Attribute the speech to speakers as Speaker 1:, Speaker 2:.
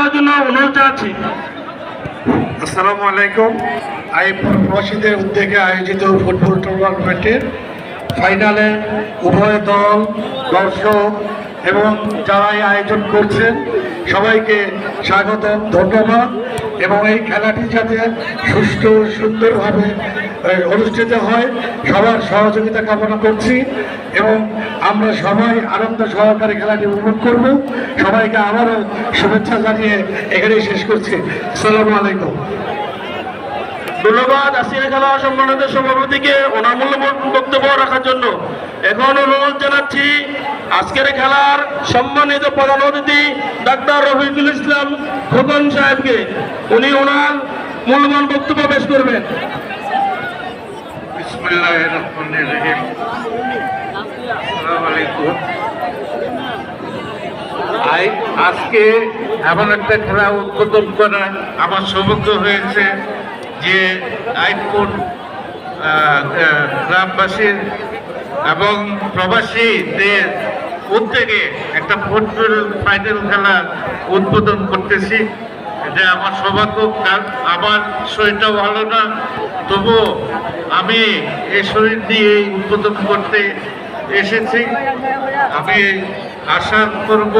Speaker 1: বলার জন্য অনুরোধ জানাচ্ছি।
Speaker 2: আসসালামু আলাইকুম। প্রবাসীদের উদ্যোগে আয়োজিত ফুটবল টুর্নামেন্টের ফাইনালে উভয় দল, দর্শক এবং যারাই আয়োজন করছেন সবাইকে স্বাগতম, ধন্যবাদ। এবং এই খেলাটি যাতে সুষ্ঠু সুন্দরভাবে অনুষ্ঠিত হয় সবার সহযোগিতা কামনা করছি এবং আমরা সবাই আনন্দ সহকারে খেলাটি উপভোগ করব। সবাইকে আবারও শুভেচ্ছা জানিয়ে এখানেই শেষ করছি। আসসালামু আলাইকুম।
Speaker 1: ধন্যবাদ আসিয়া খেলা সম্মানিত সভাপতিকে অনামূল্য বক্তব্য রাখার জন্য। এখন অনুরোধ জানাচ্ছি আজকের খেলার সম্মানিত প্রধান অতিথি ডাক্তার রফিকুল ইসলাম খোকন সাহেবকে, উনি ওনার মূল্যবান বক্তব্য পেশ করবেন।
Speaker 2: বিসমিল্লাহির রহমানির রহিম। আসসালামু আলাইকুম। আজকে এমন একটা খেলা উদ্বোধন করা আমার সৌভাগ্য হয়েছে যে আইনপুর গ্রামবাসীর এবং প্রবাসীদের উদ্যোগে একটা ফুটবল ফাইনাল খেলা উদ্বোধন করতেছি। এটা আমার সৌভাগ্য। আমার শরীরটা ভালো না, তবুও আমি এই শরীর দিয়ে উদ্বোধন করতে এসেছি। আমি আশা করব